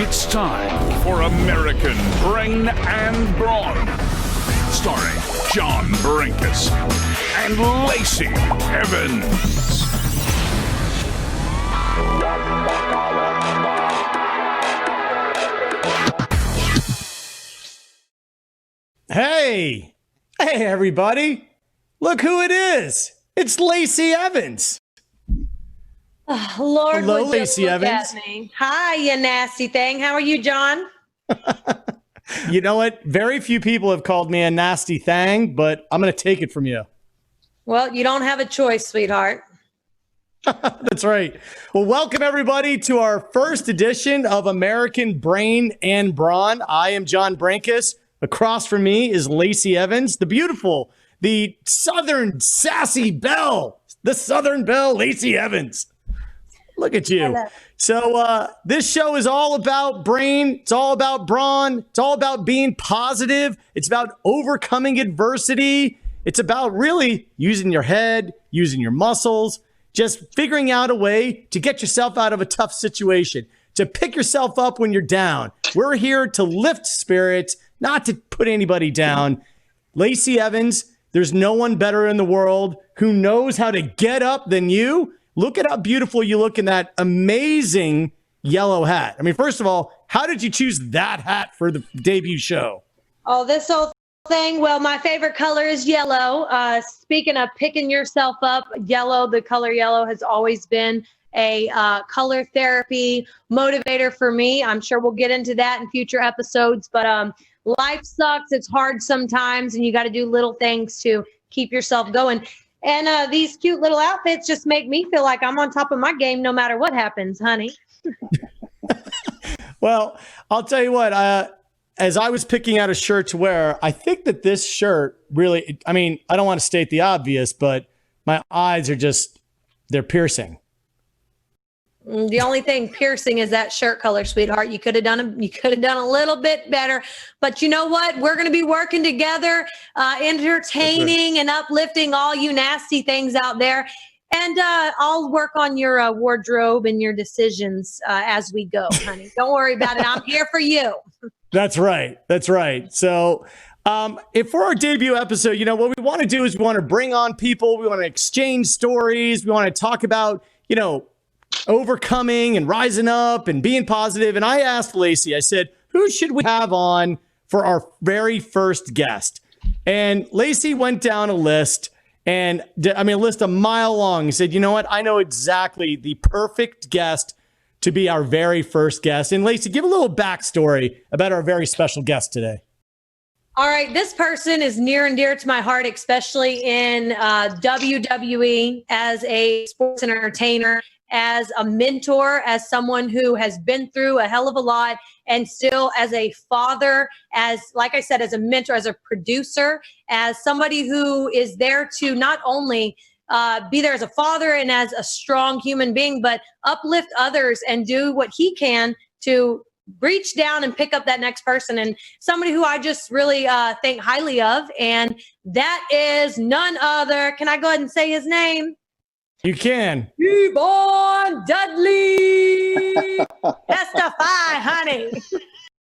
It's time for American Brain and Brawn, starring John Brenkus and Lacey Evans. Hey everybody, look who it is. It's Lacey Evans. Oh, Lord, hello, would you Lacey look Evans. at me. Hi, you nasty thing. How are you, John? You know what? Very few people have called me a nasty thing, but I'm going to take it from you. Well, you don't have a choice, sweetheart. That's right. Well, welcome everybody to our first edition of American Brain and Brawn. I am John Brenkus. Across from me is Lacey Evans, the beautiful, the Southern sassy belle, the Southern belle, Lacey Evans. Look at you. Hello. So this show is all about brain. It's all about brawn. It's all about being positive. It's about overcoming adversity. It's about really using your head, using your muscles, just figuring out a way to get yourself out of a tough situation, to pick yourself up when you're down. We're here to lift spirits, not to put anybody down. Lacey Evans, there's no one better in the world who knows how to get up than you. Look at how beautiful you look in that amazing yellow hat. I mean, first of all, how did you choose that hat for the debut show? Oh, this whole thing. Well, my favorite color is yellow. Speaking of picking yourself up, yellow, the color yellow has always been a color therapy motivator for me. I'm sure we'll get into that in future episodes, but life sucks. It's hard sometimes, and you got to do little things to keep yourself going. And these cute little outfits just make me feel like I'm on top of my game no matter what happens, honey. Well, I'll tell you what, as I was picking out a shirt to wear, I think that this shirt really, I mean, I don't want to state the obvious, but my eyes are just, they're piercing. The only thing piercing is that shirt color, sweetheart. You could have done a little bit better, but you know what? We're going to be working together, entertaining and uplifting all you nasty things out there. And I'll work on your wardrobe and your decisions as we go, honey. Don't worry about it. I'm here for you. That's right. That's right. So if for our debut episode, you know, what we want to do is we want to bring on people. We want to exchange stories. We want to talk about, you know, overcoming and rising up and being positive. And I asked Lacey, I said, who should we have on for our very first guest? And Lacey went down a list, and a list a mile long. He said, you know what? I know exactly the perfect guest to be our very first guest. And Lacey, give a little backstory about our very special guest today. All right. This person is near and dear to my heart, especially in WWE, as a sports entertainer, as a mentor, as someone who has been through a hell of a lot, and still as a father, as, like I said, as a mentor, as a producer, as somebody who is there to not only be there as a father and as a strong human being, but uplift others and do what he can to reach down and pick up that next person, and somebody who I just really think highly of. And that is none other. Can I go ahead and say his name? You can. Brawn Dudley. Testify, honey.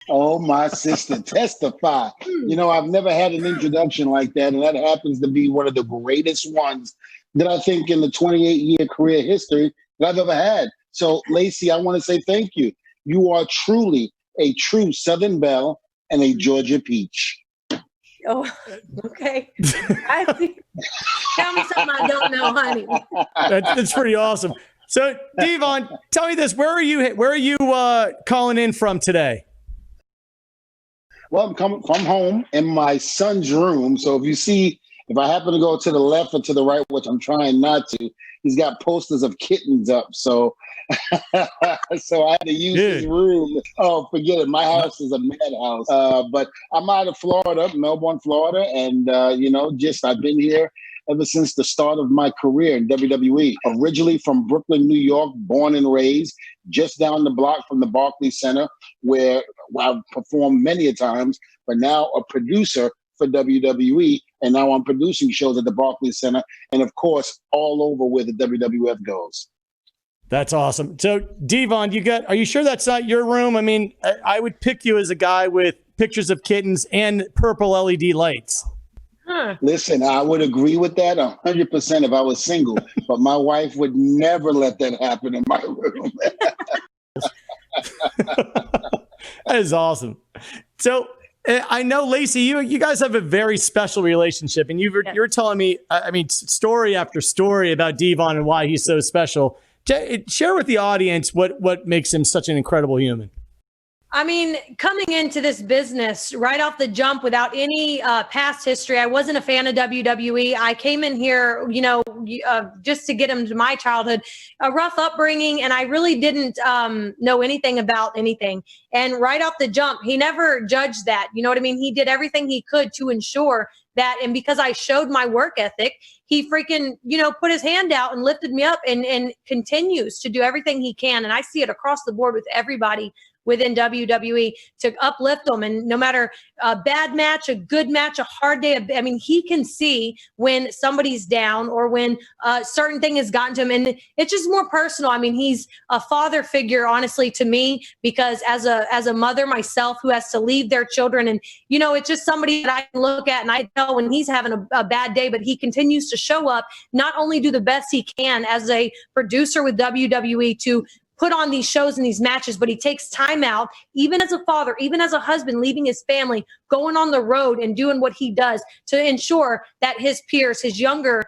Oh, my sister, testify. You know, I've never had an introduction like that, and that happens to be one of the greatest ones that I think in the 28-year career history that I've ever had. So, Lacey, I want to say thank you. You are truly a true Southern belle and a Georgia peach. Oh, okay. I see. Tell me something I don't know, honey. That's pretty awesome. So, Devon, tell me this: where are you calling in from today? Well, I'm coming from home in my son's room. So if I happen to go to the left or to the right, which I'm trying not to, he's got posters of kittens up. So, so I had to use his room. Oh, forget it. My house is a madhouse. But I'm out of Florida, Melbourne, Florida. And, I've been here ever since the start of my career in WWE. Originally from Brooklyn, New York, born and raised, just down the block from the Barclays Center, where I've performed many a times, but now a producer for WWE. And now I'm producing shows at the Barclays Center. And of course, all over where the WWF goes. That's awesome. So, Devon, are you sure that's not your room? I mean, I would pick you as a guy with pictures of kittens and purple LED lights. Listen, I would agree with that 100% if I was single, but my wife would never let that happen in my room. That is awesome. So, I know, Lacey, you guys have a very special relationship, and you're telling me, I mean, story after story about Devon and why he's so special. Share with the audience what makes him such an incredible human. I mean, coming into this business right off the jump without any past history, I wasn't a fan of WWE. I came in here, just to get into my childhood, a rough upbringing, and I really didn't know anything about anything. And right off the jump, he never judged that. You know what I mean? He did everything he could to ensure that. And because I showed my work ethic, he freaking, put his hand out and lifted me up and continues to do everything he can. And I see it across the board with everybody within WWE to uplift them. And no matter a bad match, a good match, a hard day, he can see when somebody's down or when a certain thing has gotten to him. And it's just more personal. I mean, he's a father figure, honestly, to me, because as a mother myself who has to leave their children, and, it's just somebody that I can look at and I know when he's having a bad day, but he continues to show up, not only do the best he can as a producer with WWE to put on these shows and these matches, but he takes time out, even as a father, even as a husband, leaving his family, going on the road and doing what he does to ensure that his peers, his younger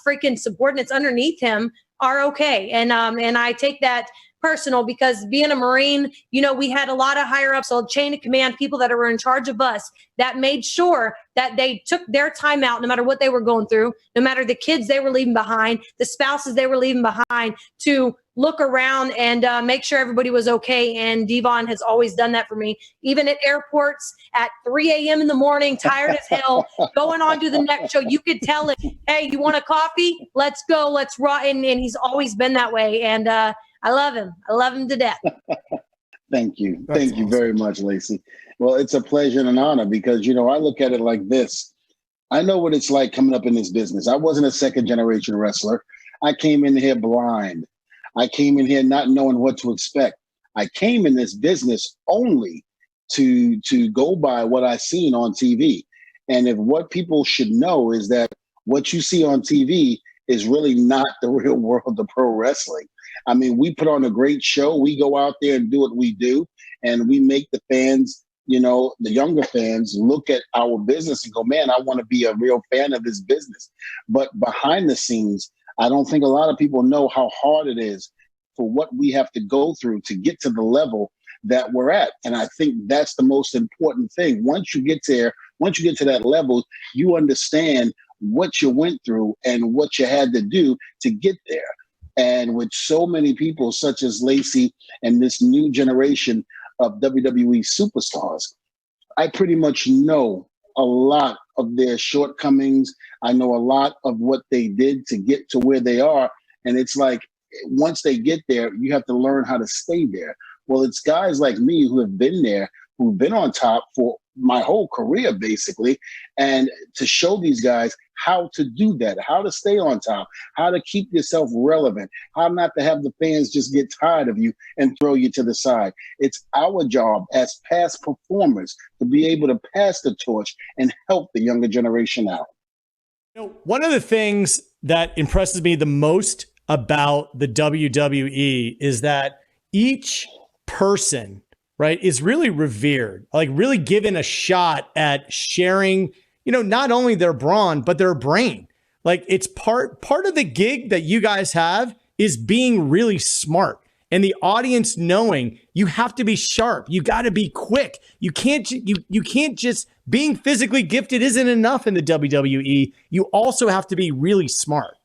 freaking subordinates underneath him are okay. And I take that personal because being a Marine, we had a lot of higher ups, so chain of command, people that were in charge of us that made sure that they took their time out, no matter what they were going through, no matter the kids they were leaving behind, the spouses they were leaving behind, to look around and make sure everybody was okay. And Devon has always done that for me, even at airports at 3 a.m. in the morning, tired as hell, going on to the next show. You could tell it, hey, you want a coffee? Let's go. Let's rock. And he's always been that way. And I love him. I love him to death. Thank you. Thank you very much, Lacey. Well, it's a pleasure and an honor because, I look at it like this. I know what it's like coming up in this business. I wasn't a second generation wrestler. I came in here blind. I came in here not knowing what to expect. I came in this business only to go by what I seen on TV. And if what people should know is that what you see on TV is really not the real world of pro wrestling. I mean, we put on a great show. We go out there and do what we do. And we make the fans, the younger fans, look at our business and go, man, I want to be a real fan of this business. But behind the scenes, I don't think a lot of people know how hard it is for what we have to go through to get to the level that we're at. And I think that's the most important thing. Once you get there, once you get to that level, you understand what you went through and what you had to do to get there. And with so many people such as Lacey and this new generation of WWE superstars, I pretty much know a lot of their shortcomings. I know a lot of what they did to get to where they are. And it's like, once they get there, you have to learn how to stay there. Well, it's guys like me who have been there, who've been on top for my whole career, basically, and to show these guys how to do that, how to stay on top, how to keep yourself relevant, how not to have the fans just get tired of you and throw you to the side. It's our job as past performers to be able to pass the torch and help the younger generation out. One of the things that impresses me the most about the WWE is that each person, right, is really revered, like really given a shot at sharing, not only their brawn, but their brain. Like it's part of the gig that you guys have is being really smart, and the audience knowing you have to be sharp. You got to be quick. You can't just being physically gifted isn't enough in the WWE. You also have to be really smart.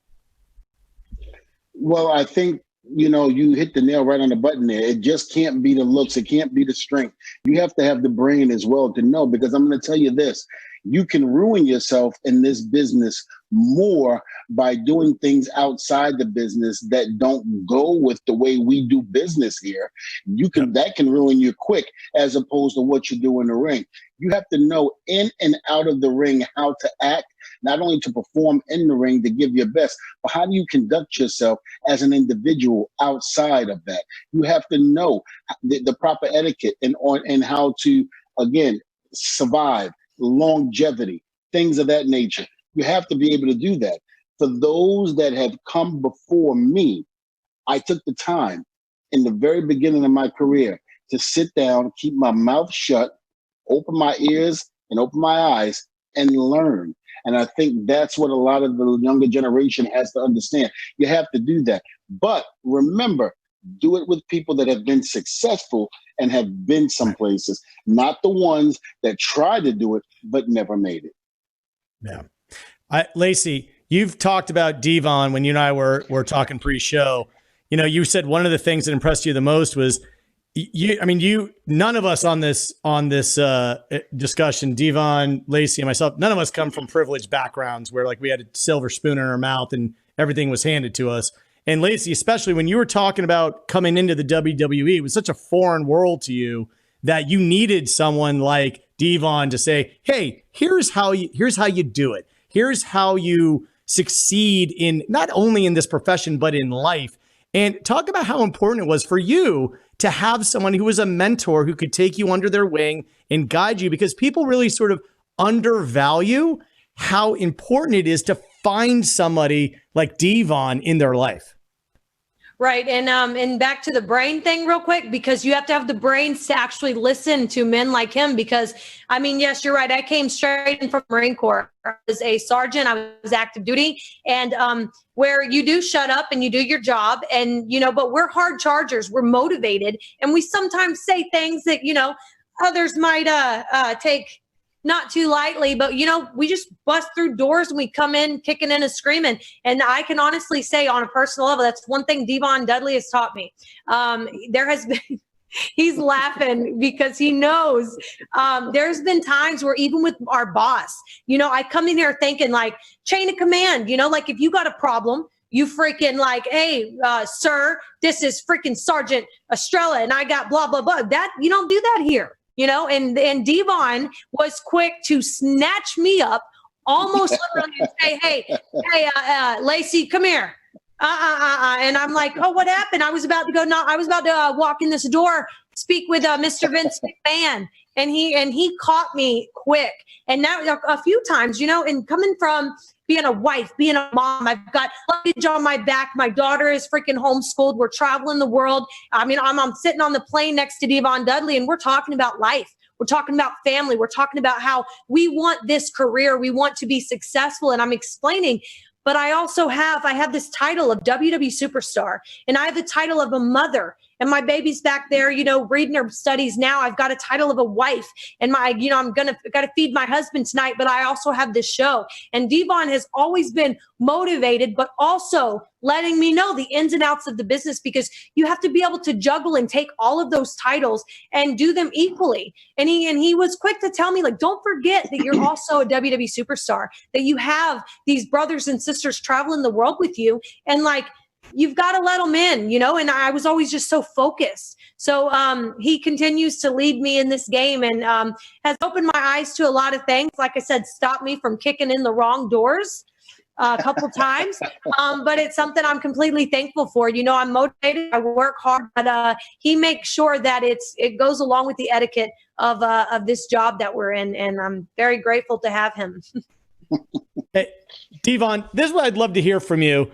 Well, I think, you hit the nail right on the button there. It just can't be the looks. It can't be the strength. You have to have the brain as well to know, because I'm going to tell you this. You can ruin yourself in this business more by doing things outside the business that don't go with the way we do business here. That can ruin you quick, as opposed to what you do in the ring. You have to know in and out of the ring how to act, not only to perform in the ring to give your best, but how do you conduct yourself as an individual outside of that? You have to know the proper etiquette and how to, again, survive, longevity, things of that nature. You have to be able to do that. For those that have come before me, I took the time in the very beginning of my career to sit down, keep my mouth shut, open my ears and open my eyes and learn. And I think that's what a lot of the younger generation has to understand. You have to do that. But remember, do it with people that have been successful and have been some places, not the ones that try to do it but never made it. Yeah. Lacey, you've talked about Devon when you and I were talking pre-show. You said one of the things that impressed you the most was none of us on this discussion, Devon, Lacey, and myself, none of us come from privileged backgrounds where like we had a silver spoon in our mouth and everything was handed to us. And Lacey, especially when you were talking about coming into the WWE, it was such a foreign world to you that you needed someone like Devon to say, hey, here's how you do it. Here's how you succeed in not only in this profession, but in life. And talk about how important it was for you to have someone who was a mentor who could take you under their wing and guide you, because people really sort of undervalue how important it is to find somebody like Devon in their life. Right. And back to the brain thing real quick, because you have to have the brains to actually listen to men like him. Because yes, you're right. I came straight in from Marine Corps. I was a sergeant. I was active duty, and where you do shut up and you do your job, and but we're hard chargers. We're motivated, and we sometimes say things that others might take not too lightly, but we just bust through doors and we come in kicking in and screaming. And I can honestly say on a personal level, that's one thing Devon Dudley has taught me. There has been, he's laughing because he knows there's been times where even with our boss, I come in here thinking like chain of command, like if you got a problem, you freaking like, hey, sir, this is freaking Sergeant Estrella and I got blah, blah, blah. That you don't do that here. And Devon was quick to snatch me up, almost literally and say, hey, Lacey, come here. And I'm like, oh, what happened? I was about to walk in this door, speak with Mr. Vince McMahon. And he caught me quick. And now a few times, and coming from being a wife, being a mom, I've got luggage on my back. My daughter is freaking homeschooled. We're traveling the world. I'm sitting on the plane next to Devon Dudley and we're talking about life. We're talking about family. We're talking about how we want this career. We want to be successful. And I'm explaining, but I have this title of WWE superstar, and I have the title of a mother, and my baby's back there, reading her studies now. I've got a title of a wife, and I'm got to feed my husband tonight, but I also have this show. And Devon has always been motivated, but also letting me know the ins and outs of the business, because you have to be able to juggle and take all of those titles and do them equally. And he was quick to tell me, like, don't forget that you're also a WWE superstar, that you have these brothers and sisters traveling the world with you. And like, you've got to let them in, and I was always just so focused. So he continues to lead me in this game and has opened my eyes to a lot of things. Like I said, stopped me from kicking in the wrong doors a couple times. But it's something I'm completely thankful for. I'm motivated. I work hard, but he makes sure that it goes along with the etiquette of this job that we're in. And I'm very grateful to have him. Hey, Devon, this is what I'd love to hear from you.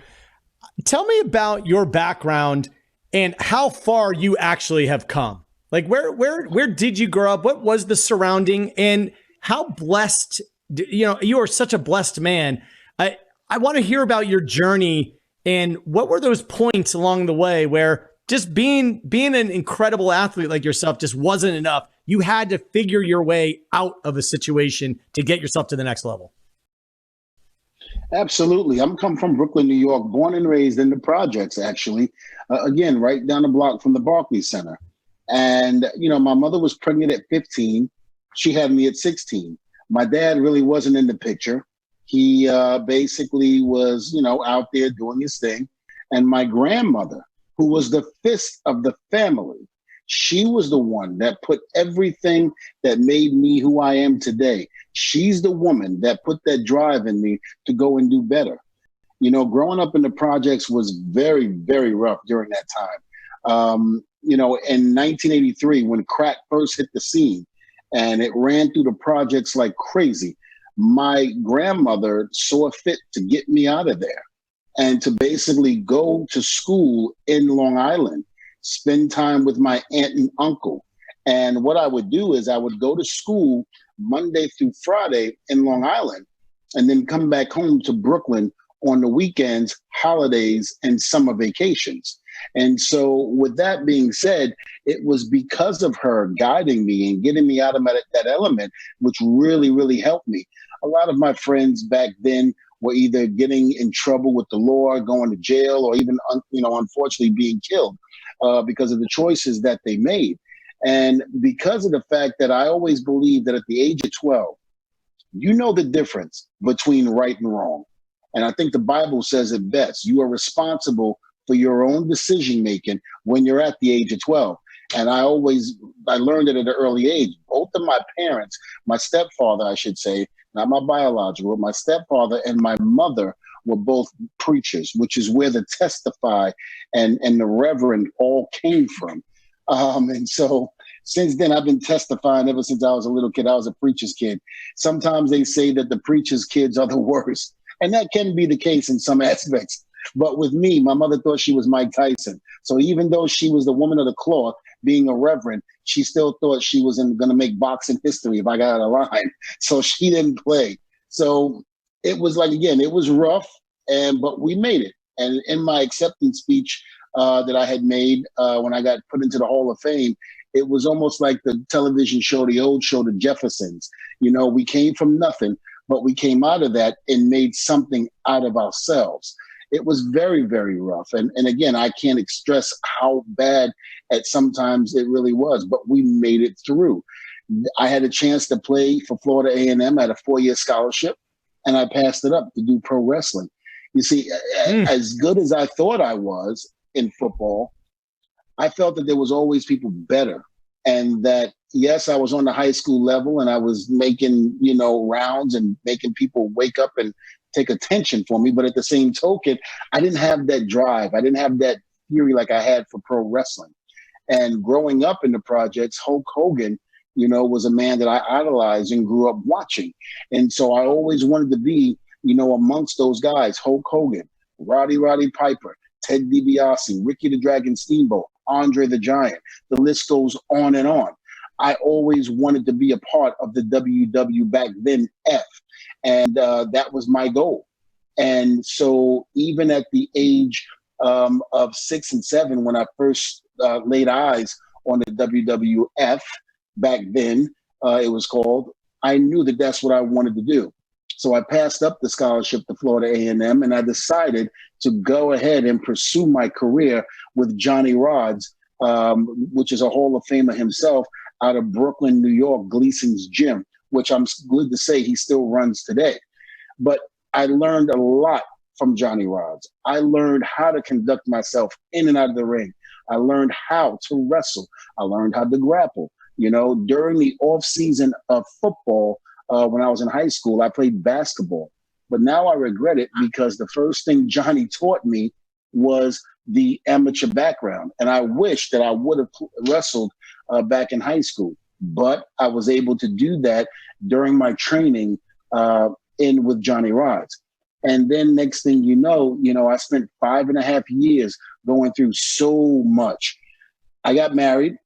Tell me about your background and how far you actually have come. Like where did you grow up? What was the surrounding, and how blessed, you are such a blessed man. I want to hear about your journey and what were those points along the way where just being an incredible athlete like yourself just wasn't enough. You had to figure your way out of a situation to get yourself to the next level. Absolutely. I'm come from Brooklyn, New York, born and raised in the projects, actually. Again, right down the block from the Barclays Center. And, my mother was pregnant at 15. She had me at 16. My dad really wasn't in the picture. He basically was, out there doing his thing. And my grandmother, who was the fist of the family, she was the one that put everything that made me who I am today. She's the woman that put that drive in me to go and do better. Growing up in the projects was very, very rough during that time. In 1983, when crack first hit the scene and it ran through the projects like crazy, my grandmother saw fit to get me out of there and to basically go to school in Long Island, spend time with my aunt and uncle. And what I would do is I would go to school Monday through Friday in Long Island and then come back home to Brooklyn on the weekends, holidays, and summer vacations. And so with that being said, it was because of her guiding me and getting me out of that element, which really, really helped me. A lot of my friends back then were either getting in trouble with the law, going to jail, or even, unfortunately being killed because of the choices that they made. And because of the fact that I always believed that at the age of 12, you know the difference between right and wrong. And I think the Bible says it best. You are responsible for your own decision making when you're at the age of 12. And I learned it at an early age. Both of my parents, my stepfather, I should say, not my biological, my stepfather and my mother were both preachers, which is where the testify and the reverend all came from. And so since then, I've been testifying ever since I was a little kid. I was a preacher's kid. Sometimes they say that the preacher's kids are the worst. And that can be the case in some aspects. But with me, my mother thought she was Mike Tyson. So even though she was the woman of the cloth, being a reverend, she still thought she was going to make boxing history if I got out of line. So she didn't play. So it was like, again, it was rough, but we made it. And in my acceptance speech that I had made when I got put into the Hall of Fame, it was almost like the television show, the old show, The Jeffersons. We came from nothing, but we came out of that and made something out of ourselves. It was very, very rough. And again, I can't stress how bad at sometimes it really was, but we made it through. I had a chance to play for Florida A&M at a 4-year scholarship, and I passed it up to do pro wrestling. You see, as good as I thought I was in football, I felt that there was always people better. And that, yes, I was on the high school level and I was making, rounds and making people wake up and take attention for me. But at the same token, I didn't have that drive. I didn't have that fury like I had for pro wrestling. And growing up in the projects, Hulk Hogan, was a man that I idolized and grew up watching. And so I always wanted to be, amongst those guys, Hulk Hogan, Roddy Piper, Ted DiBiase, Ricky the Dragon Steamboat, Andre the Giant. The list goes on and on. I always wanted to be a part of the WW back then F. And that was my goal. And so even at the age of 6 and 7, when I first laid eyes on the WWF back then, it was called, I knew that that's what I wanted to do. So I passed up the scholarship to Florida A&M, and I decided to go ahead and pursue my career with Johnny Rodz, which is a Hall of Famer himself, out of Brooklyn, New York, Gleason's Gym, which I'm glad to say he still runs today. But I learned a lot from Johnny Rodz. I learned how to conduct myself in and out of the ring. I learned how to wrestle. I learned how to grapple. During the off season of football, when I was in high school, I played basketball. But now I regret it because the first thing Johnny taught me was the amateur background. And I wish that I would have wrestled back in high school. But I was able to do that during my training with Johnny Rodz. And then next thing you know, I spent 5.5 years going through so much. I got married.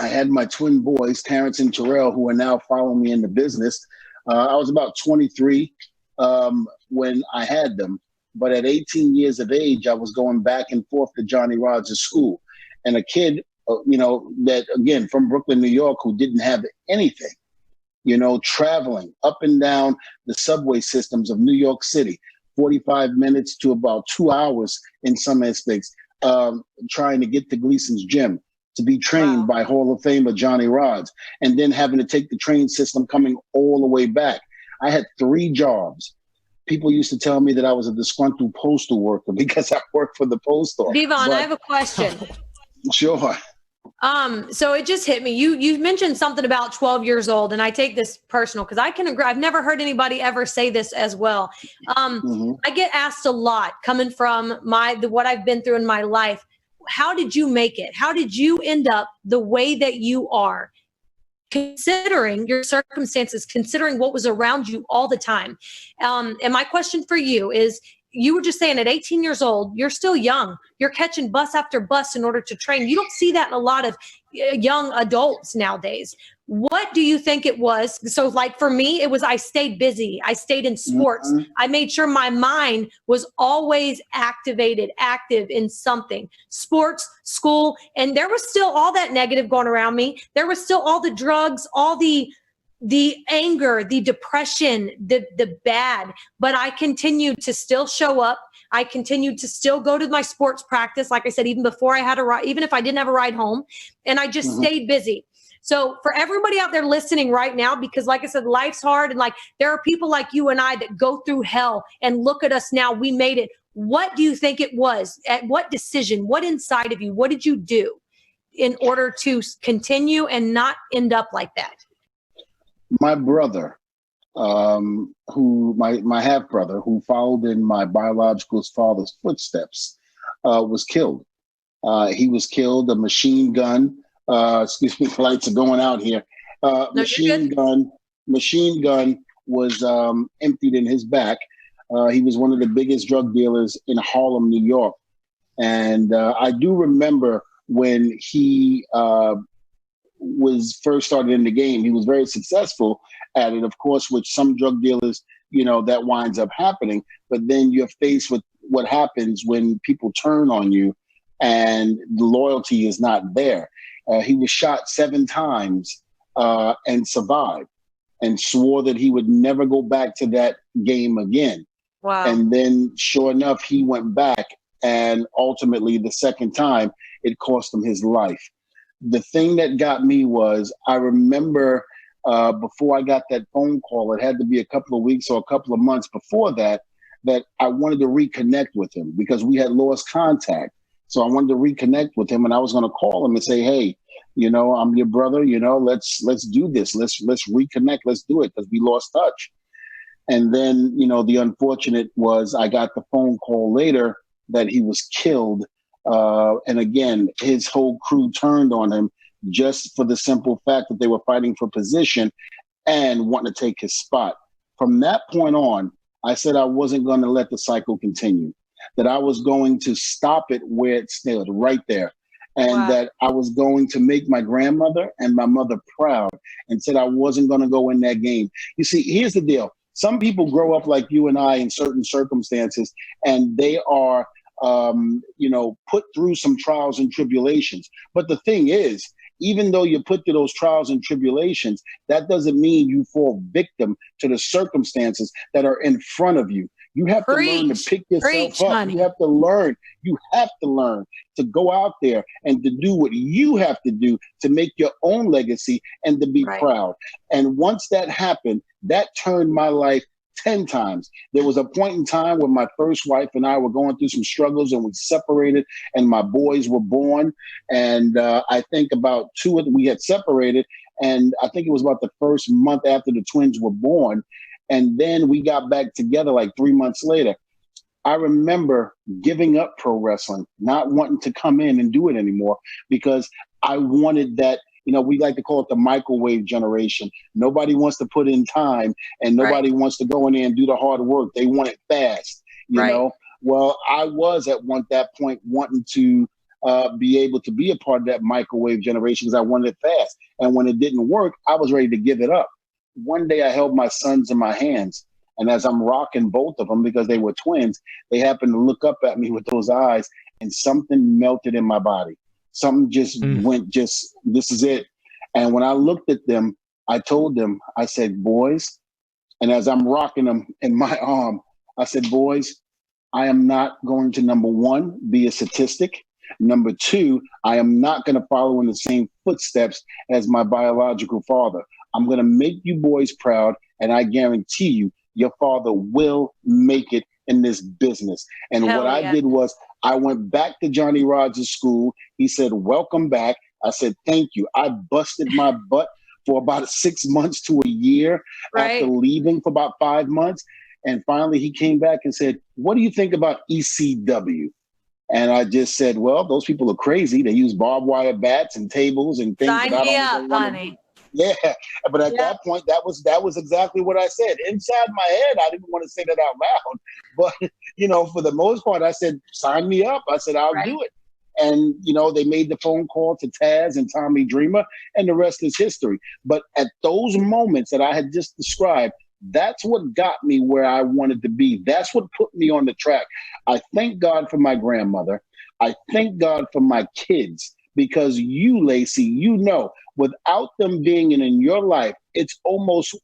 I had my twin boys, Terrence and Terrell, who are now following me in the business. I was about 23 when I had them. But at 18 years of age, I was going back and forth to Johnny Rodz' school. And a kid, that, again, from Brooklyn, New York, who didn't have anything, traveling up and down the subway systems of New York City, 45 minutes to about 2 hours in some aspects, trying to get to Gleason's Gym. to be trained by Hall of Famer Johnny Rodz, and then having to take the train system coming all the way back. I had 3 jobs. People used to tell me that I was a disgruntled postal worker because I worked for the post office. Devon, I have a question. Sure. So it just hit me. You mentioned something about 12 years old, and I take this personal because I can agree. I've never heard anybody ever say this as well. I get asked a lot coming from what I've been through in my life. How did you make it? How did you end up the way that you are? Considering your circumstances, considering what was around you all the time. And my question for you is, you were just saying at 18 years old, you're still young. You're catching bus after bus in order to train. You don't see that in a lot of young adults nowadays. What do you think it was? So like for me, it was I stayed busy. I stayed in sports. I made sure my mind was always active in something. Sports, school, and there was still all that negative going around me. There was still all the drugs, all the anger, the depression, the bad, but I continued to still show up. I continued to still go to my sports practice. Like I said, even before I had a ride, even if I didn't have a ride home, and I just stayed busy. So for everybody out there listening right now, because like I said, life's hard. And like, there are people like you and I that go through hell and look at us now, we made it. What do you think it was? At what decision, what inside of you, what did you do in order to continue and not end up like that? My brother, my half brother, who followed in my biological father's footsteps, was killed. He was killed. A machine gun. Excuse me, lights are going out here. Machine gun was emptied in his back. He was one of the biggest drug dealers in Harlem, New York, and I do remember when he was first started in the game. He was very successful at it, of course, which some drug dealers, that winds up happening. But then you're faced with what happens when people turn on you and the loyalty is not there. He was shot 7 times and survived and swore that he would never go back to that game again. Wow. And then sure enough, he went back, and ultimately the second time it cost him his life. The thing that got me was, I remember before I got that phone call, it had to be a couple of weeks or a couple of months before that I wanted to reconnect with him because we had lost contact. So I wanted to reconnect with him, and I was going to call him and say, hey, I'm your brother, let's do this. Let's reconnect. Let's do it because we lost touch. And then, the unfortunate was I got the phone call later that he was killed. And again, his whole crew turned on him just for the simple fact that they were fighting for position and wanting to take his spot. From that point on, I said I wasn't going to let the cycle continue, that I was going to stop it where it stood, right there. And that I was going to make my grandmother and my mother proud, and said I wasn't going to go in that game. You see, here's the deal. Some people grow up like you and I in certain circumstances, and they are put through some trials and tribulations. But the thing is, even though you're put through those trials and tribulations, that doesn't mean you fall victim to the circumstances that are in front of you. You have to learn to pick yourself up. Honey. You have to learn to go out there and to do what you have to do to make your own legacy and to be proud. And once that happened, that turned my life 10 times. There was a point in time when my first wife and I were going through some struggles, and we separated, and my boys were born. And I think about we had separated, and I think it was about the first month after the twins were born. And then we got back together like 3 months later. I remember giving up pro wrestling, not wanting to come in and do it anymore, because I wanted that. We like to call it the microwave generation. Nobody wants to put in time, and nobody wants to go in there and do the hard work. They want it fast, you know? Well, I was at that point wanting to be able to be a part of that microwave generation because I wanted it fast. And when it didn't work, I was ready to give it up. One day I held my sons in my hands, and as I'm rocking both of them because they were twins, they happened to look up at me with those eyes, and something melted in my body. Something just went, this is it. And when I looked at them, I told them, I said, boys, and as I'm rocking them in my arm, I said, boys, I am not going to, number one, be a statistic. Number two, I am not going to follow in the same footsteps as my biological father. I'm going to make you boys proud, and I guarantee you, your father will make it in this business. And Hell what I yeah. did was I went back to Johnny Rogers' school. He said, welcome back. I said, thank you. I busted my butt for about 6 months to a year after leaving for about 5 months. And finally, he came back and said, what do you think about ECW? And I just said, well, those people are crazy. They use barbed wire bats and tables and things. Sign me up, honey. Yeah, but at that point, that was exactly what I said. Inside my head, I didn't want to say that out loud. But, for the most part, I said, sign me up. I said, I'll do it. And, they made the phone call to Taz and Tommy Dreamer, and the rest is history. But at those moments that I had just described, that's what got me where I wanted to be. That's what put me on the track. I thank God for my grandmother. I thank God for my kids, because you, Lacey, without them being in your life, it's almost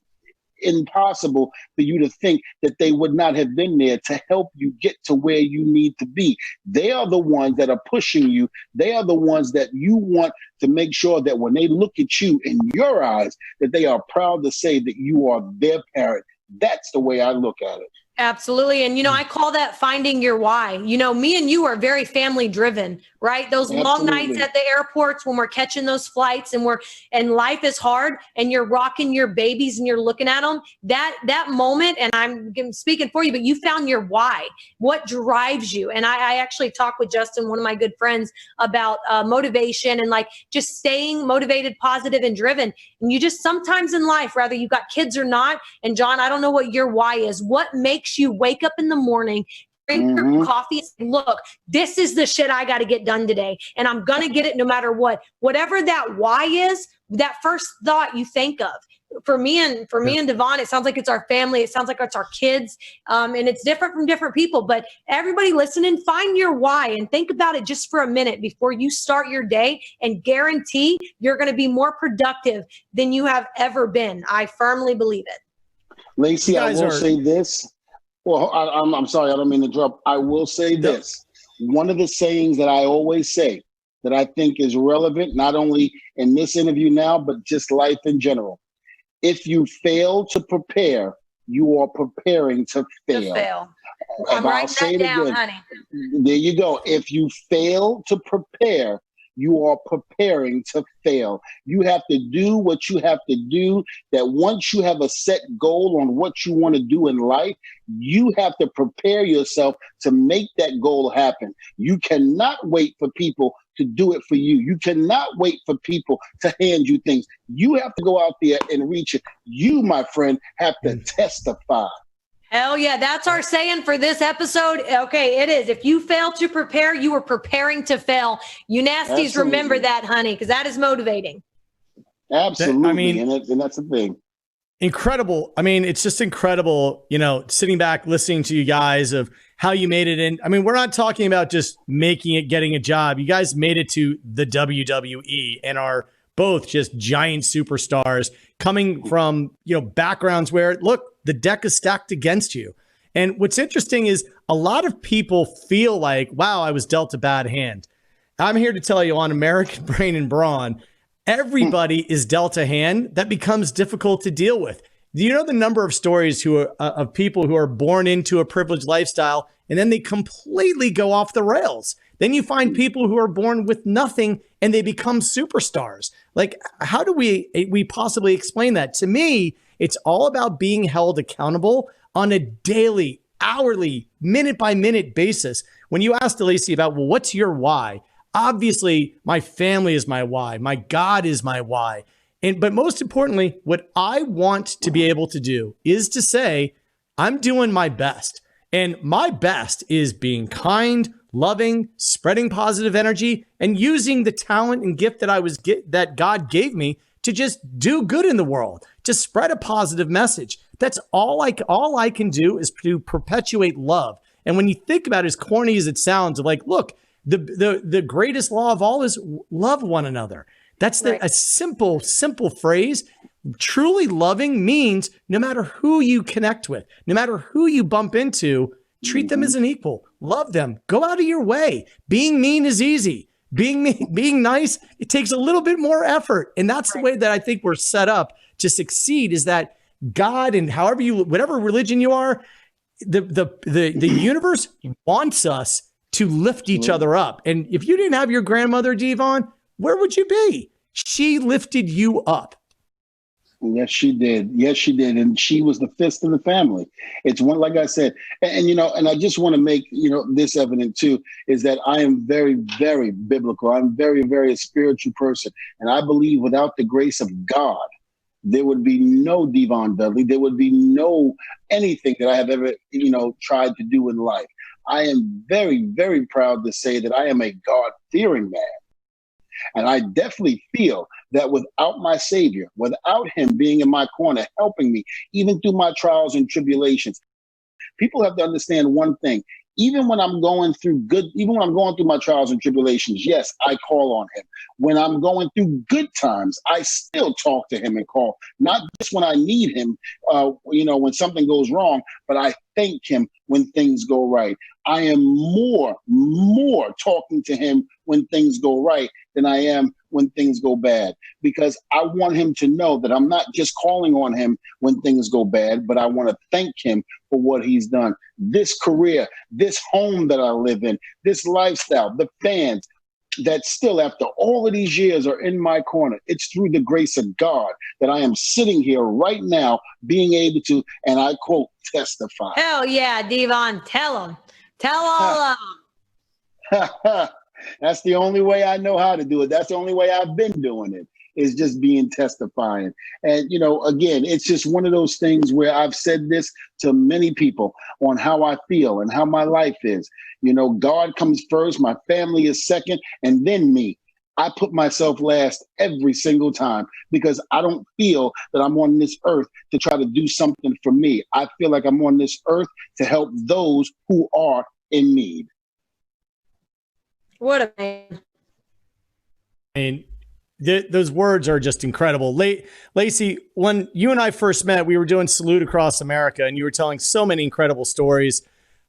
impossible for you to think that they would not have been there to help you get to where you need to be. They are the ones that are pushing you. They are the ones that you want to make sure that when they look at you in your eyes, that they are proud to say that you are their parent. That's the way I look at it. Absolutely. And, I call that finding your why. Me and you are very family driven, right? Those long nights at the airports when we're catching those flights and life is hard and you're rocking your babies and you're looking at them, that moment, and I'm speaking for you, but you found your why, what drives you. And I actually talked with Justin, one of my good friends, about motivation and just staying motivated, positive, and driven. And you just sometimes in life, whether you got kids or not, and John, I don't know what your why is. What makes you wake up in the morning, drink your coffee, and say, look, this is the shit I got to get done today. And I'm going to get it no matter what. Whatever that why is, that first thought you think of. For me and Devon, it sounds like it's our family. It sounds like it's our kids. And it's different from different people. But everybody listening, find your why and think about it just for a minute before you start your day, and guarantee you're going to be more productive than you have ever been. I firmly believe it. Lacey, I will say this. Well, I'm sorry, I don't mean to interrupt. I will say this. One of the sayings that I always say that I think is relevant, not only in this interview now, but just life in general. If you fail to prepare, you are preparing to fail. I'm writing that down, honey. There you go. If you fail to prepare, you are preparing to fail. You have to do what you have to do. That once you have a set goal on what you want to do in life, you have to prepare yourself to make that goal happen. You cannot wait for people to do it for you. You cannot wait for people to hand you things. You have to go out there and reach it. You, my friend, have to testify. Hell yeah. That's our saying for this episode. Okay, it is. If you fail to prepare, you are preparing to fail. You nasties, remember that, honey, because that is motivating. Absolutely. And that's the thing. Incredible. I mean, it's just incredible, sitting back, listening to you guys of how you made it in. I mean, we're not talking about just making it, getting a job. You guys made it to the WWE and are both just giant superstars coming from, backgrounds where, look, the deck is stacked against you. And what's interesting is a lot of people feel like, wow, I was dealt a bad hand. I'm here to tell you on American Brain and Brawn, everybody is dealt a hand that becomes difficult to deal with. Do you know the number of stories of people who are born into a privileged lifestyle and then they completely go off the rails? Then you find people who are born with nothing and they become superstars. Like, how do we possibly explain that? To me, it's all about being held accountable on a daily, hourly, minute by minute basis. When you asked Lacey about, well, what's your why? Obviously, my family is my why. My God is my why. But most importantly, what I want to be able to do is to say, I'm doing my best. And my best is being kind, loving, spreading positive energy, and using the talent and gift that God gave me to just do good in the world, to spread a positive message. That's all I can do is to perpetuate love. And when you think about it, as corny as it sounds, like, look, the greatest law of all is love one another. That's a simple phrase. Truly loving means no matter who you connect with, no matter who you bump into, Treat them as an equal. Love them. Go out of your way. Being mean is easy. Being nice, it takes a little bit more effort. And that's the way that I think we're set up to succeed, is that God, and whatever religion you are, the universe wants us to lift each other up. And if you didn't have your grandmother, Devon, where would you be? She lifted you up. Yes, she did. Yes, she did. And she was the fist of the family. It's one, like I said, and I just want to make, this evident too, is that I am very, very biblical. I'm very, very a spiritual person. And I believe without the grace of God, there would be no Devon Dudley. There would be no anything that I have ever, tried to do in life. I am very, very proud to say that I am a God-fearing man. And I definitely feel that without my Savior, without him being in my corner, helping me, even through my trials and tribulations, people have to understand one thing. Even when I'm going through my trials and tribulations, yes, I call on him. When I'm going through good times, I still talk to him and call. Not just when I need him, when something goes wrong, but I thank him when things go right. I am more talking to him when things go right than I am when things go bad, because I want him to know that I'm not just calling on him when things go bad, but I want to thank him for what he's done. This career, this home that I live in, this lifestyle, the fans that still after all of these years are in my corner. It's through the grace of God that I am sitting here right now being able to, and I quote, testify. Hell yeah, Devon. Tell them. Tell all of them. That's the only way I know how to do it. That's the only way I've been doing it, is just being testifying. And, again, it's just one of those things where I've said this to many people on how I feel and how my life is. God comes first, my family is second, and then me. I put myself last every single time because I don't feel that I'm on this earth to try to do something for me. I feel like I'm on this earth to help those who are in need. What a man. And those words are just incredible. Lacey, when you and I first met, we were doing Salute Across America, and you were telling so many incredible stories.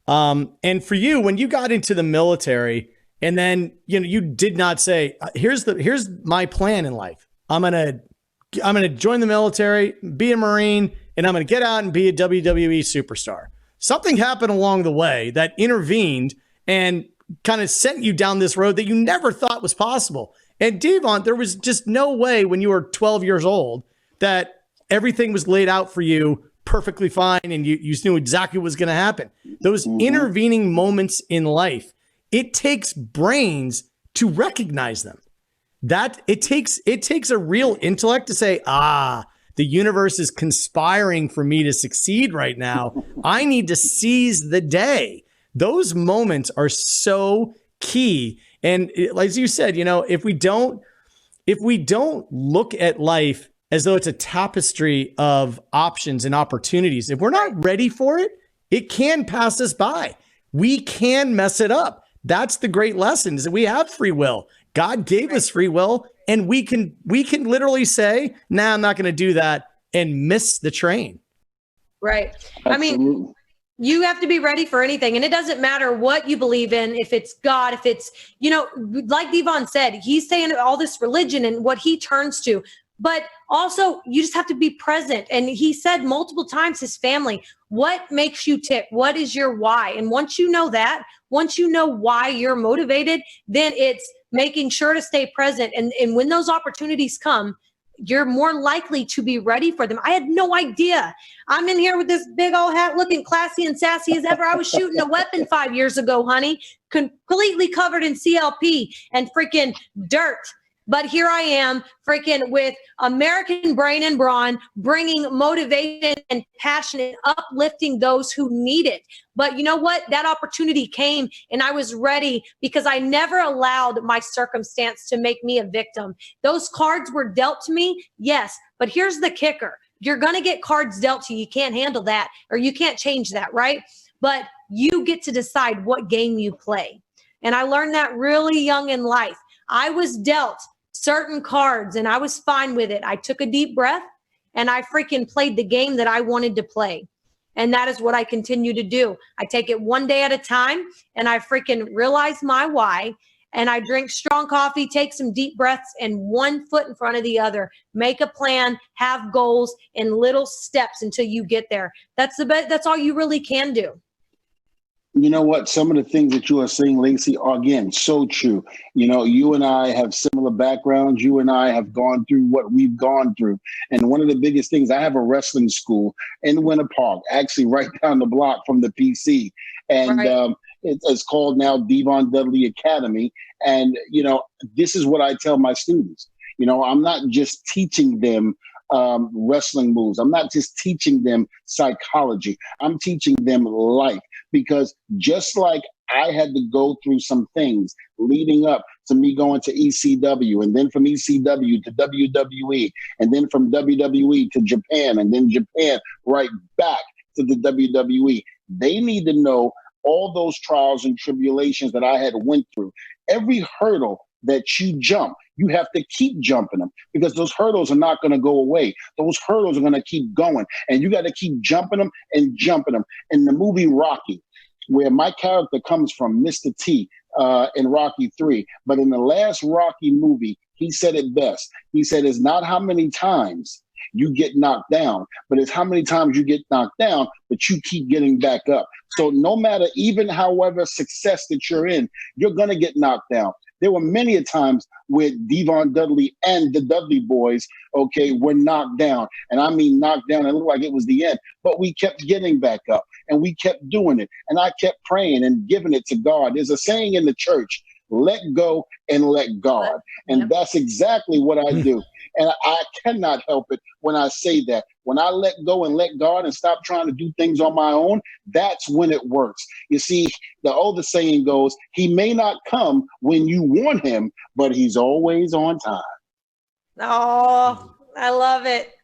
And for you, when you got into the military, and then you did not say, "Here's my plan in life. I'm gonna join the military, be a Marine, and I'm gonna get out and be a WWE superstar." Something happened along the way that intervened and kind of sent you down this road that you never thought was possible. And Devon, there was just no way when you were 12 years old that everything was laid out for you perfectly fine and you knew exactly what was going to happen. Those intervening moments in life, it takes brains to recognize them. That it takes a real intellect to say, the universe is conspiring for me to succeed right now. I need to seize the day. Those moments are so key. And as you said, if we don't look at life as though it's a tapestry of options and opportunities, if we're not ready for it, it can pass us by. We can mess it up. That's the great lesson, is that we have free will. God gave us free will, and we can literally say, "Nah, I'm not going to do that," and miss the train. Right. Absolutely. I mean, you have to be ready for anything. And it doesn't matter what you believe in, if it's God, if it's, like Devon said, he's saying all this religion and what he turns to. But also, you just have to be present. And he said multiple times, his family, what makes you tick? What is your why? And once you know that, once you know why you're motivated, then it's making sure to stay present. And when those opportunities come, you're more likely to be ready for them. I had no idea. I'm in here with this big old hat looking classy and sassy as ever. I was shooting a weapon 5 years ago, honey, completely covered in CLP and freaking dirt. But here I am freaking with American Brain and Brawn, bringing motivation and passion and uplifting those who need it. But you know what? That opportunity came and I was ready because I never allowed my circumstance to make me a victim. Those cards were dealt to me, yes. But here's the kicker. You're going to get cards dealt to you. You can't handle that, or you can't change that, right? But you get to decide what game you play. And I learned that really young in life. I was dealt certain cards and I was fine with it. I took a deep breath and I freaking played the game that I wanted to play. And that is what I continue to do. I take it one day at a time, and I freaking realize my why. And I drink strong coffee, take some deep breaths, and one foot in front of the other. Make a plan, have goals, and little steps until you get there. That's the best. That's all you really can do. You know what? Some of the things that you are saying, Lacey, are, again, so true. You know, you and I have similar backgrounds. You and I have gone through what we've gone through. And one of the biggest things, I have a wrestling school in Winter Park, actually right down the block from the PC. And Right. it's called now Devon Dudley Academy. And, you know, this is what I tell my students. You know, I'm not just teaching them wrestling moves. I'm not just teaching them psychology. I'm teaching them life, because just like I had to go through some things leading up to me going to ECW, and then from ECW to WWE, and then from WWE to Japan, and then Japan right back to the WWE. They need to know all those trials and tribulations that I had went through. Every hurdle that you jump, you have to keep jumping them, because those hurdles are not going to go away. Those hurdles are going to keep going, and you got to keep jumping them and jumping them. In the movie Rocky, where my character comes from, Mr. T, in Rocky 3, but in the last Rocky movie, he said it best. He said, it's not how many times you get knocked down, but it's how many times you get knocked down, but you keep getting back up. So no matter, even however success that you're in, you're going to get knocked down. There were many a times where Devon Dudley and the Dudley boys, okay, were knocked down. And I mean knocked down. It looked like it was the end. But we kept getting back up, and we kept doing it. And I kept praying and giving it to God. There's a saying in the church, let go and let God. And that's exactly what I do. And I cannot help it when I say that. When I let go and let God and stop trying to do things on my own, that's when it works. You see, the older saying goes, he may not come when you want him, but he's always on time. Oh, I love it.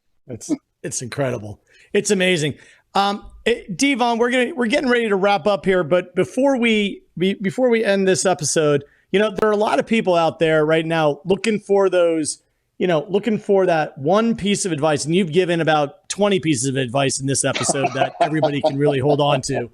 It's incredible. It's amazing. Devon, we're getting ready to wrap up here, but before we end this episode, you know, there are a lot of people out there right now looking for those, you know, looking for that one piece of advice. And you've given about 20 pieces of advice in this episode that everybody can really hold on to.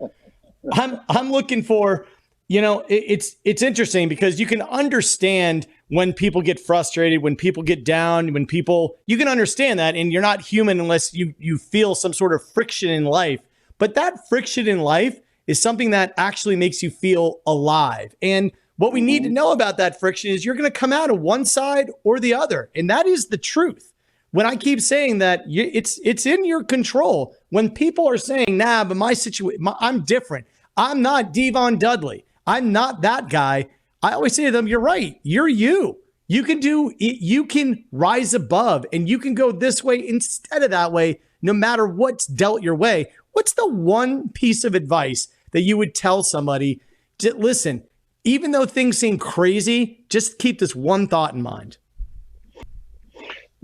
I'm looking for, you know, it's interesting because you can understand when people get frustrated, when people get down, you can understand that, and you're not human unless you feel some sort of friction in life. But that friction in life is something that actually makes you feel alive. And what we need to know about that friction is you're going to come out of one side or the other. And that is the truth. When I keep saying that, it's in your control. When people are saying, nah, but my situation, I'm different. I'm not Devon Dudley. I'm not that guy. I always say to them, you're right. You're you. You can rise above, and you can go this way instead of that way, no matter what's dealt your way. What's the one piece of advice that you would tell somebody to listen? Even though things seem crazy, just keep this one thought in mind.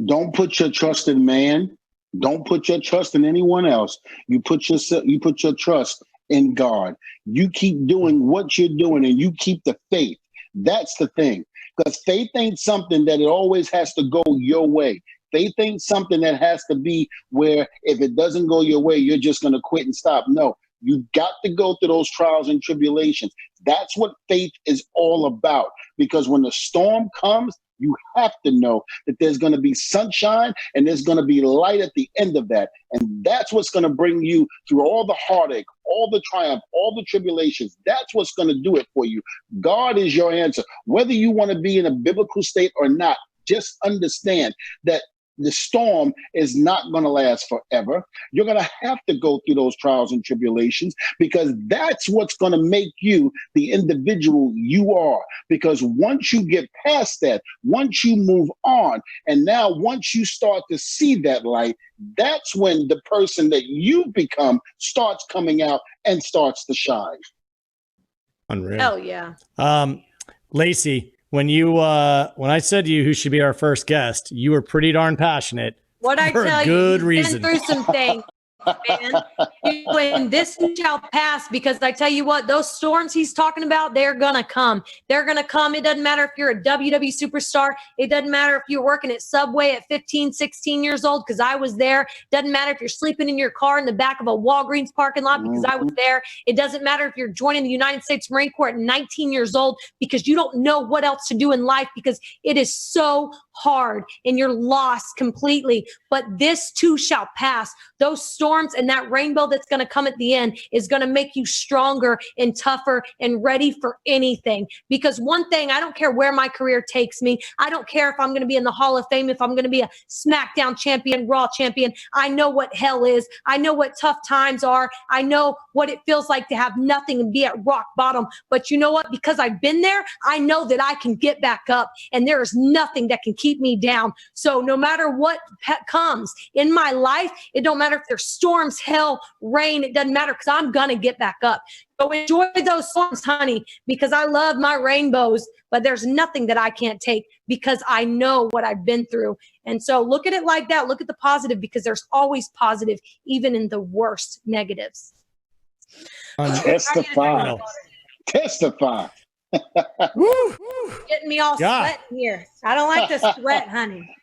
Don't put your trust in man. Don't put your trust in anyone else. You put your trust in God. You keep doing what you're doing, and you keep the faith. That's the thing. Because faith ain't something that it always has to go your way. Faith ain't something that has to be where if it doesn't go your way, you're just going to quit and stop. No. You've got to go through those trials and tribulations. That's what faith is all about. Because when the storm comes, you have to know that there's going to be sunshine and there's going to be light at the end of that. And that's what's going to bring you through all the heartache, all the triumph, all the tribulations. That's what's going to do it for you. God is your answer. Whether you want to be in a biblical state or not, just understand that the storm is not going to last forever. You're going to have to go through those trials and tribulations, because that's what's going to make you the individual you are. Because once you get past that, once you move on, and now once you start to see that light, that's when the person that you become starts coming out and starts to shine. Unreal. Hell yeah. Lacey, when I said to you who should be our first guest, you were pretty darn passionate. What I for tell a good you, reason. been through some things. man. And this shall pass, because I tell you what, those storms he's talking about, they're going to come. They're going to come. It doesn't matter if you're a WWE superstar. It doesn't matter if you're working at Subway at 15, 16 years old, because I was there. It doesn't matter if you're sleeping in your car in the back of a Walgreens parking lot, because I was there. It doesn't matter if you're joining the United States Marine Corps at 19 years old, because you don't know what else to do in life, because it is so hard and you're lost completely. But this too shall pass. Those storms and that rainbow that's going to come at the end is going to make you stronger and tougher and ready for anything. Because one thing, I don't care where my career takes me. I don't care if I'm going to be in the Hall of Fame, if I'm going to be a SmackDown champion, Raw champion. I know what hell is. I know what tough times are. I know what it feels like to have nothing and be at rock bottom. But you know what? Because I've been there, I know that I can get back up, and there is nothing that can keep me down. So no matter what comes in my life, it don't matter if there's storms, hell, rain, it doesn't matter, because I'm going to get back up. So enjoy those storms, honey, because I love my rainbows, but there's nothing that I can't take, because I know what I've been through. And so look at it like that. Look at the positive, because there's always positive, even in the worst negatives. Testify. Testify. Woo. Getting me all sweating here. I don't like to sweat, honey.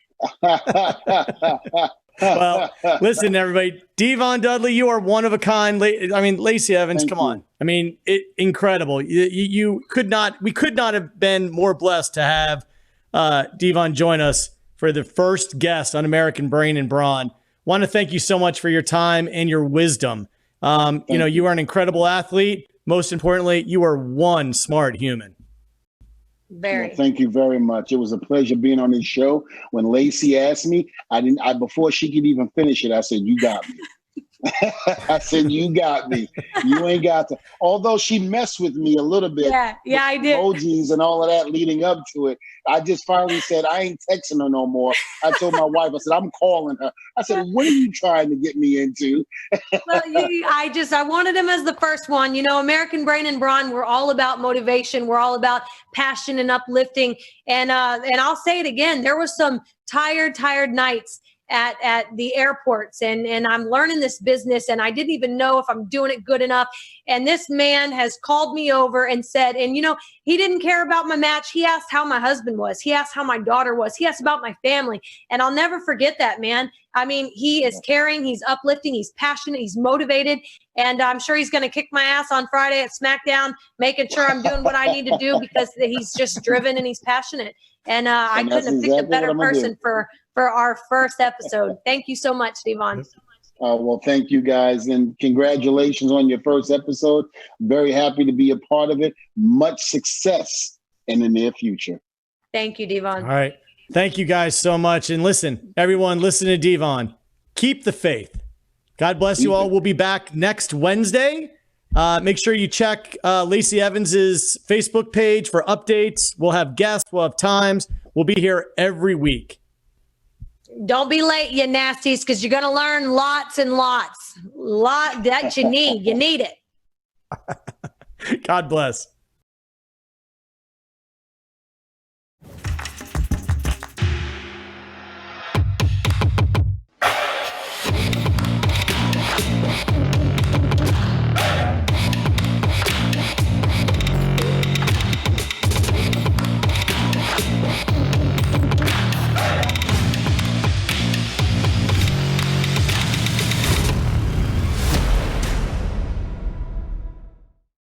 Well, listen, everybody. Devon Dudley, you are one of a kind. Lacey Evans, Thank come you. on. I mean, incredible. We could not have been more blessed to have Devon join us for the first guest on American Brain and Brawn. Want to thank you so much for your time and your wisdom. You are an incredible athlete. Most importantly, you are one smart human. Very. Well, thank you very much. It was a pleasure being on this show. When Lacey asked me, before she could even finish it, I said, "You got me." I said, "You got me. You ain't got to." Although she messed with me a little bit. Yeah, I did. Emojis and all of that leading up to it. I just finally said, I ain't texting her no more. I told my wife, I said, I'm calling her. I said, what are you trying to get me into? Well, I wanted him as the first one. American Brain and Brawn, we're all about motivation. We're all about passion and uplifting. And I'll say it again. There was some tired nights at the airports, and I'm learning this business, and I didn't even know if I'm doing it good enough. And this man has called me over and said, and he didn't care about my match. He asked how my husband was. He asked how my daughter was. He asked about my family. And I'll never forget that, man. I mean, he is caring, he's uplifting, he's passionate, he's motivated. And I'm sure he's going to kick my ass on Friday at SmackDown, making sure I'm doing what I need to do, because he's just driven and he's passionate. And I couldn't have picked a better person for our first episode. Thank you so much, Devon. Well, thank you guys, and congratulations on your first episode. Very happy to be a part of it. Much success in the near future. Thank you, Devon. All right. Thank you guys so much. And listen, everyone, listen to Devon. Keep the faith. God bless you all. We'll be back next Wednesday. Make sure you check Lacey Evans's Facebook page for updates. We'll have guests. We'll have times. We'll be here every week. Don't be late, you nasties, because you're going to learn lots and lots. Lot that you need. You need it. God bless.